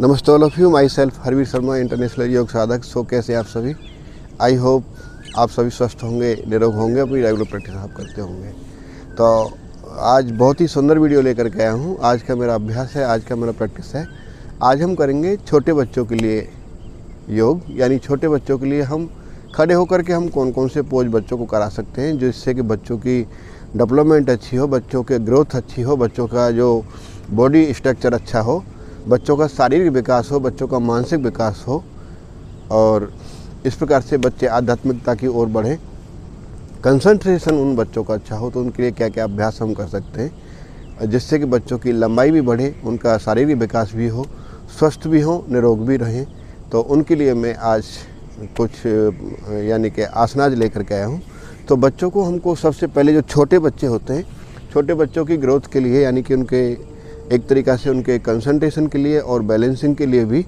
नमस्ते all of you, myself Harvir Sharma, international yoga sadhak. सो कैसे आप सभी? आई होप आप सभी स्वस्थ होंगे, निरोग होंगे, अपनी रेगुलर प्रैक्टिस आप करते होंगे। तो आज बहुत ही सुंदर वीडियो लेकर के आया हूँ। आज का मेरा अभ्यास है, आज का मेरा प्रैक्टिस है। आज हम करेंगे छोटे बच्चों के लिए योग, यानी छोटे बच्चों के लिए हम खड़े होकर के हम कौन कौन से पोज बच्चों को करा सकते हैं जिससे कि बच्चों की डेवलपमेंट अच्छी हो, बच्चों के ग्रोथ अच्छी हो, बच्चों का जो बॉडी स्ट्रक्चर अच्छा हो, बच्चों का शारीरिक विकास हो, बच्चों का मानसिक विकास हो, और इस प्रकार से बच्चे आध्यात्मिकता की ओर बढ़ें, कंसंट्रेशन उन बच्चों का अच्छा हो। तो उनके लिए क्या क्या अभ्यास हम कर सकते हैं जिससे कि बच्चों की लंबाई भी बढ़े, उनका शारीरिक विकास भी हो, स्वस्थ भी हो, निरोग भी रहें। तो उनके लिए मैं आज कुछ यानी कि आसनाज लेकर के आया हूँ। तो बच्चों को हमको सबसे पहले जो छोटे बच्चे होते हैं, छोटे बच्चों की ग्रोथ के लिए, यानी कि उनके एक तरीक़ा से उनके कंसंट्रेशन के लिए और बैलेंसिंग के लिए भी,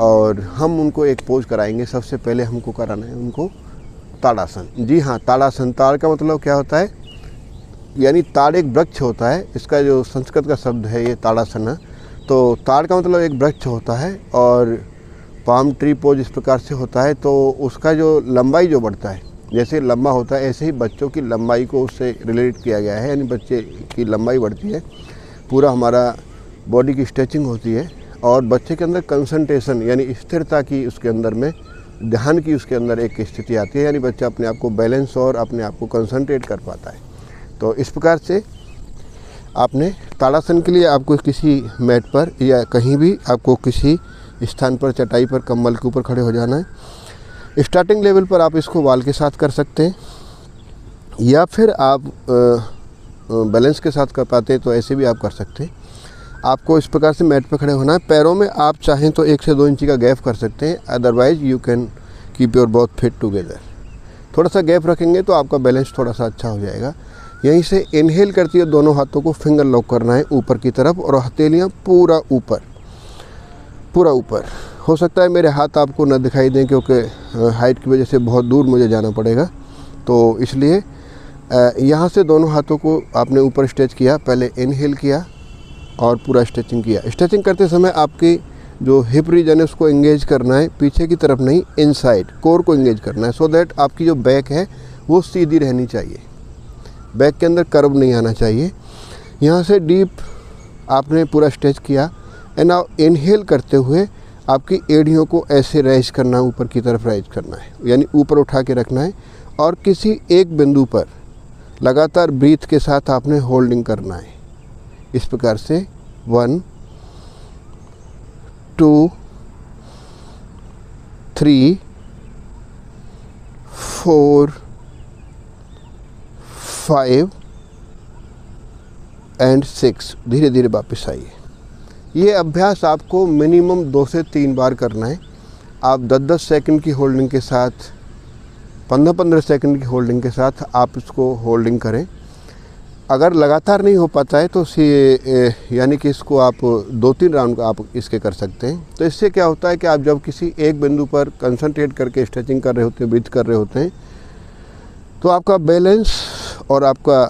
और हम उनको एक पोज कराएंगे। सबसे पहले हमको कराना है उनको ताड़ासन। जी हाँ, ताड़ासन। ताड़ का मतलब क्या होता है? यानी ताड़ एक वृक्ष होता है, इसका जो संस्कृत का शब्द है ये ताड़ासन है। तो ताड़ का मतलब एक वृक्ष होता है, और पाम ट्री पोज इस प्रकार से होता है। तो उसका जो लंबाई जो बढ़ता है, जैसे लंबा होता है ऐसे ही बच्चों की लंबाई को उससे रिलेट किया गया है, यानी बच्चे की लंबाई बढ़ती है, पूरा हमारा बॉडी की स्ट्रेचिंग होती है, और बच्चे के अंदर कंसंट्रेशन यानी स्थिरता की, उसके अंदर में ध्यान की उसके अंदर एक स्थिति आती है, यानी बच्चा अपने आप को बैलेंस और अपने आप को कंसंट्रेट कर पाता है। तो इस प्रकार से आपने ताड़ासन के लिए आपको किसी मैट पर या कहीं भी आपको किसी स्थान पर, चटाई पर, कंबल के ऊपर खड़े हो जाना है। स्टार्टिंग लेवल पर आप इसको वाल के साथ कर सकते हैं, या फिर आप बैलेंस के साथ कर पाते हैं तो ऐसे भी आप कर सकते हैं। आपको इस प्रकार से मैट पर खड़े होना है। पैरों में आप चाहें तो 1 से 2 इंची का गैप कर सकते हैं, otherwise you can keep your both feet together. थोड़ा सा गैप रखेंगे तो आपका बैलेंस थोड़ा सा अच्छा हो जाएगा। यहीं से इनहेल करती है, दोनों हाथों को फिंगर लॉक करना है ऊपर की तरफ, और हथेलियाँ पूरा ऊपर, पूरा ऊपर। हो सकता है मेरे हाथ आपको न दिखाई दें क्योंकि हाइट की वजह से बहुत दूर मुझे जाना पड़ेगा, तो इसलिए यहाँ से दोनों हाथों को आपने ऊपर स्ट्रेच किया, पहले इनहेल किया और पूरा स्ट्रेचिंग किया। स्ट्रेचिंग करते समय आपकी जो हिप रीजन है उसको एंगेज करना है, पीछे की तरफ नहीं, इनसाइड कोर को एंगेज करना है, सो दैट आपकी जो बैक है वो सीधी रहनी चाहिए, बैक के अंदर कर्व नहीं आना चाहिए। यहाँ से डीप आपने पूरा स्ट्रेच किया, एंड नाउ इनहेल करते हुए आपकी एड़ियों को ऐसे रेज करना है, ऊपर की तरफ रेज करना है, यानी ऊपर उठा के रखना है, और किसी एक बिंदु पर लगातार ब्रीथ के साथ आपने होल्डिंग करना है। इस प्रकार से 1 2 3 4 5 एंड 6। धीरे धीरे वापस आइए। ये अभ्यास आपको मिनिमम 2 से 3 बार करना है। आप 10-10 सेकंड की होल्डिंग के साथ, 15-15 सेकंड की होल्डिंग के साथ आप इसको होल्डिंग करें। अगर लगातार नहीं हो पाता है तो यानी कि इसको आप 2-3 राउंड आप इसके कर सकते हैं। तो इससे क्या होता है कि आप जब किसी एक बिंदु पर कंसंट्रेट करके स्ट्रेचिंग कर रहे होते हैं, ब्रीथ कर रहे होते हैं, तो आपका बैलेंस और आपका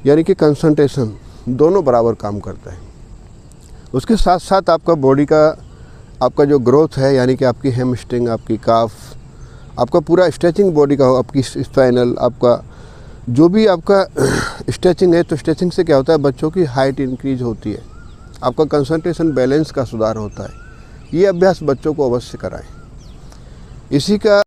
यानी कि कंसंट्रेशन दोनों बराबर काम करता है। उसके साथ साथ आपका बॉडी का, आपका जो ग्रोथ है, यानी कि आपकी हैमस्ट्रिंग, आपकी काफ, आपका पूरा स्ट्रेचिंग बॉडी का हो, आपकी स्पाइनल, आपका जो भी आपका स्ट्रेचिंग है। तो स्ट्रेचिंग से क्या होता है? बच्चों की हाइट इंक्रीज होती है, आपका कंसंट्रेशन, बैलेंस का सुधार होता है। ये अभ्यास बच्चों को अवश्य कराएं। इसी का